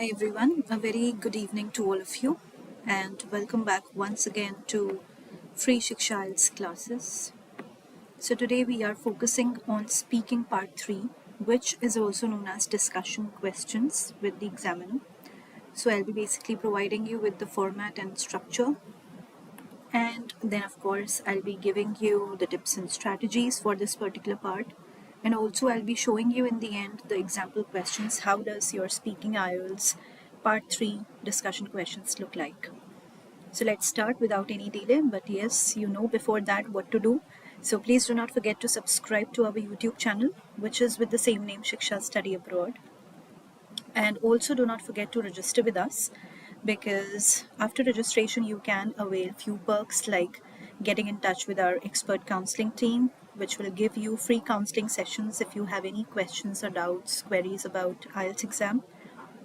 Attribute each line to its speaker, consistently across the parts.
Speaker 1: Hi everyone, a very good evening to all of you, and welcome back once again to Free Shiksha IELTS classes. So today we are focusing on speaking part 3, which is also known as discussion questions with the examiner. So I'll be basically providing you with the format and structure, and then of course I'll be giving you the tips and strategies for this particular part. And also I'll be showing you in the end the example questions. How does your speaking IELTS part 3 discussion questions look like? So let's start without any delay. But yes, you know before that what to do. So please do not forget to subscribe to our YouTube channel, which is with the same name, Shiksha Study Abroad. And also do not forget to register with us, because after registration you can avail few perks like getting in touch with our expert counseling team, which will give you free counseling sessions if you have any questions or doubts, queries about IELTS exam.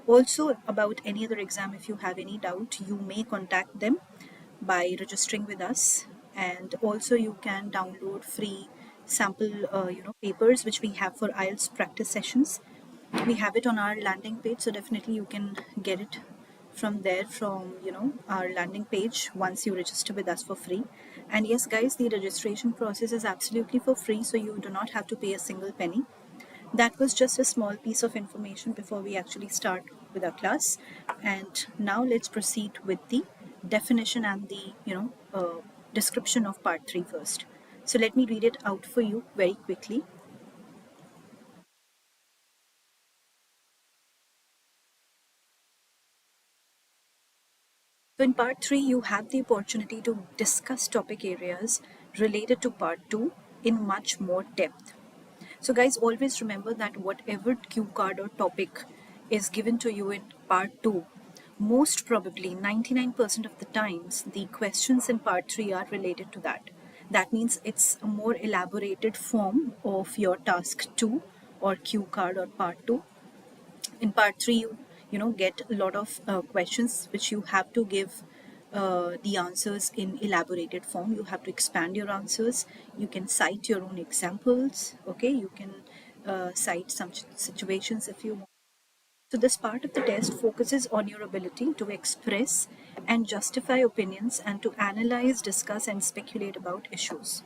Speaker 1: Also about any other exam, if you have any doubt, you may contact them by registering with us. And also you can download free sample papers which we have for IELTS practice sessions. We have it on our landing page, so definitely you can get it from there, from our landing page, once you register with us for free. And yes guys, the registration process is absolutely for free, so you do not have to pay a single penny. That was just a small piece of information before we actually start with our class. And now let's proceed with the definition and the description of part 3 first. So let me read it out for you very quickly. So in part 3, you have the opportunity to discuss topic areas related to part 2 in much more depth. So guys, always remember that whatever cue card or topic is given to you in part 2, most probably 99% of the times, the questions in part 3 are related to that. That means it's a more elaborated form of your task 2 or cue card or part 2. In part 3 you get a lot of questions which you have to give the answers in elaborated form. You have to expand your answers. You can cite your own examples. Okay, you can cite some situations if you want. So this part of the test focuses on your ability to express and justify opinions and to analyze, discuss and speculate about issues.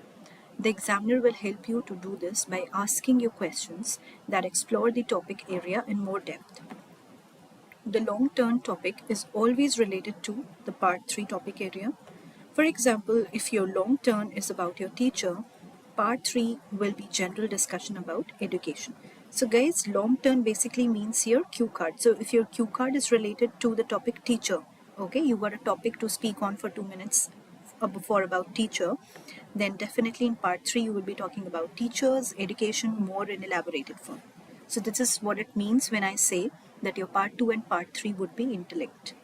Speaker 1: The examiner will help you to do this by asking you questions that explore the topic area in more depth. The long term topic is always related to the part 3 topic area. For example, if your long term is about your teacher, part 3 will be general discussion about education. So guys, long term basically means your cue card. So if your cue card is related to the topic teacher, okay, you got a topic to speak on for 2 minutes before about teacher, then definitely in part 3 you will be talking about teachers, education more in elaborated form. So this is what it means when I say that your part 2 and part 3 would be intellect.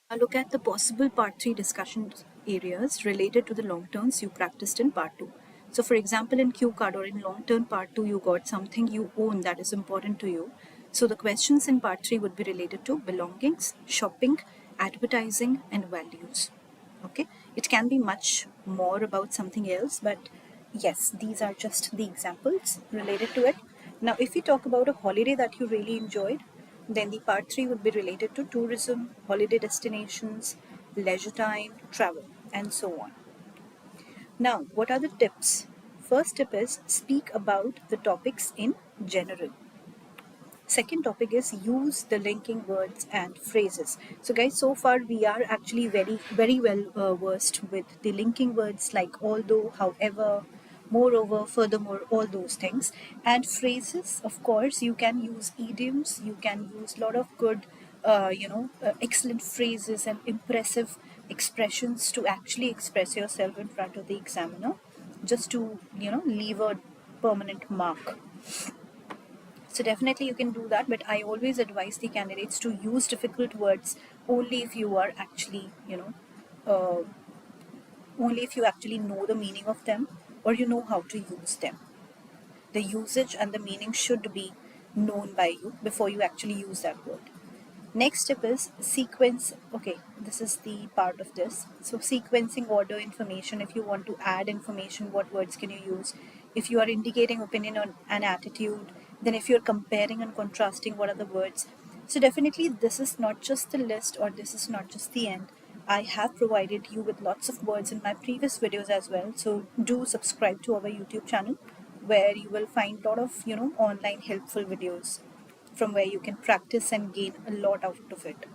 Speaker 1: Now look at the possible part 3 discussion areas related to the long terms you practiced in part 2. So for example, in Q card or in long term part 2, you got something you own that is important to you. So the questions in part 3 would be related to belongings, shopping, advertising and values. Okay, it can be much more about something else, but yes, these are just the examples related to it. Now if we talk about a holiday that you really enjoyed, then the part 3 would be related to tourism, holiday destinations, leisure time, travel and so on. Now what are the tips? First tip is speak about the topics in general. Second topic is use the linking words and phrases. So guys, so far we are actually very well versed with the linking words like although, however, moreover, furthermore, all those things. And phrases, of course, you can use idioms, you can use a lot of good excellent phrases and impressive expressions to actually express yourself in front of the examiner, just to leave a permanent mark. So definitely you can do that, but I always advise the candidates to use difficult words only if you are actually, uh, only if you actually know the meaning of them or you know how to use them. The usage and the meaning should be known by you before you actually use that word. Next step is sequence. Okay, this is the part of this. So sequencing order information. If you want to add information, what words can you use? If you are indicating opinion on an attitude, then if you're comparing and contrasting, what are the words? So definitely this is not just the list, or this is not just the end. I have provided you with lots of words in my previous videos as well. So do subscribe to our YouTube channel, where you will find a lot of, online helpful videos from where you can practice and gain a lot out of it.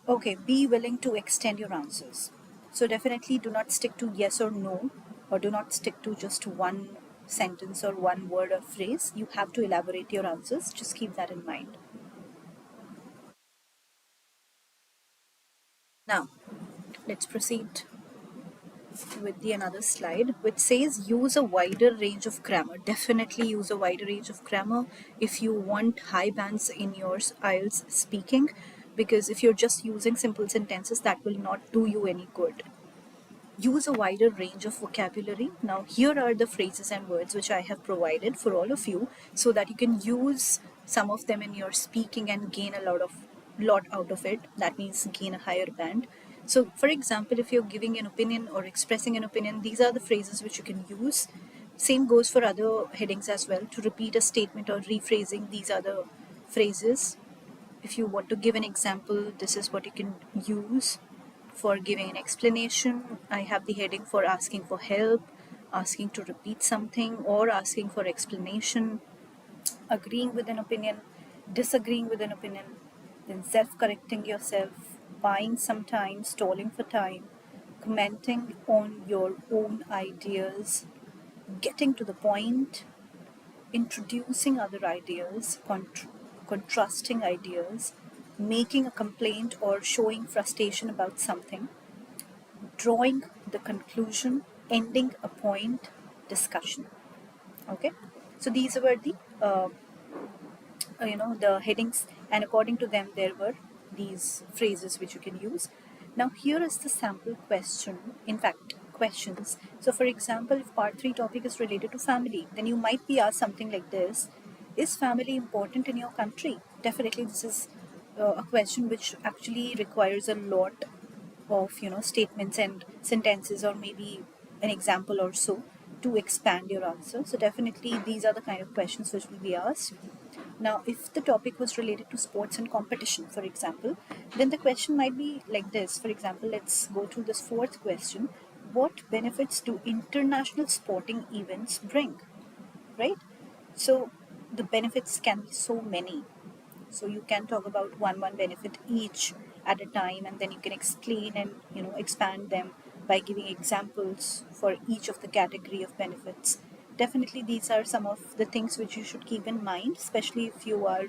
Speaker 1: Okay, be willing to extend your answers. So definitely do not stick to yes or no, or do not stick to just one sentence or one word or phrase. You have to elaborate your answers. Just keep that in mind. Now, let's proceed with the another slide, which says use a wider range of grammar. Definitely use a wider range of grammar if you want high bands in your IELTS speaking, because if you're just using simple sentences, that will not do you any good. Use a wider range of vocabulary. Now, here are the phrases and words which I have provided for all of you, so that you can use some of them in your speaking and gain a lot out of it. That means gain a higher band. So, for example, if you're giving an opinion or expressing an opinion, these are the phrases which you can use. Same goes for other headings as well. To repeat a statement or rephrasing, these are the phrases. If you want to give an example, this is what you can use. For giving an explanation, I have the heading for asking for help, asking to repeat something, or asking for explanation, agreeing with an opinion, disagreeing with an opinion, then self correcting yourself, buying some time, stalling for time, commenting on your own ideas, getting to the point, introducing other ideas, contrasting ideas, making a complaint or showing frustration about something, drawing the conclusion, ending a point, discussion. Okay, so these were the the headings, and according to them there were these phrases which you can use. Now here is the sample question, in fact questions. So for example, if part 3 topic is related to family, then you might be asked something like this: is family important in your country? Definitely this is a question which actually requires a lot of statements and sentences, or maybe an example or so, to expand your answer. So definitely these are the kind of questions which will be asked. Now, if the topic was related to sports and competition, for example, then the question might be like this. For example, let's go to this fourth question: what benefits do international sporting events bring? Right? So the benefits can be so many. So you can talk about one benefit each at a time, and then you can explain and expand them by giving examples for each of the category of benefits. Definitely these are some of the things which you should keep in mind, especially if you are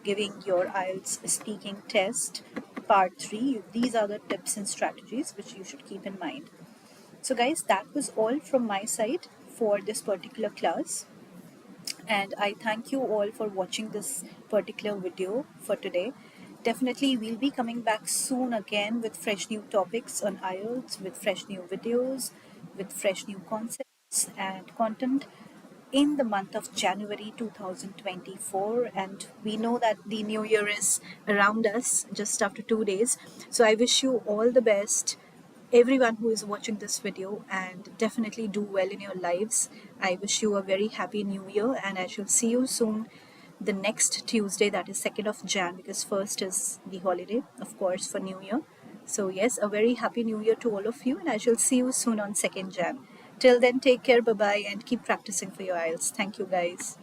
Speaker 1: giving your IELTS speaking test part 3. These are the tips and strategies which you should keep in mind. So guys, that was all from my side for this particular class, and I thank you all for watching this particular video for today. Definitely, we'll be coming back soon again with fresh new topics on IELTS, with fresh new videos, with fresh new concepts and content in the month of January 2024. And we know that the new year is around us just after 2 days. So I wish you all the best, everyone who is watching this video, and definitely do well in your lives. I wish you a very happy new year, and I shall see you soon the next Tuesday, that is 2nd of Jan, because first is the holiday, of course, for New Year. So yes, a very happy new year to all of you, and I shall see you soon on 2nd Jan. Till then, take care, bye bye, and keep practicing for your IELTS. Thank you, guys.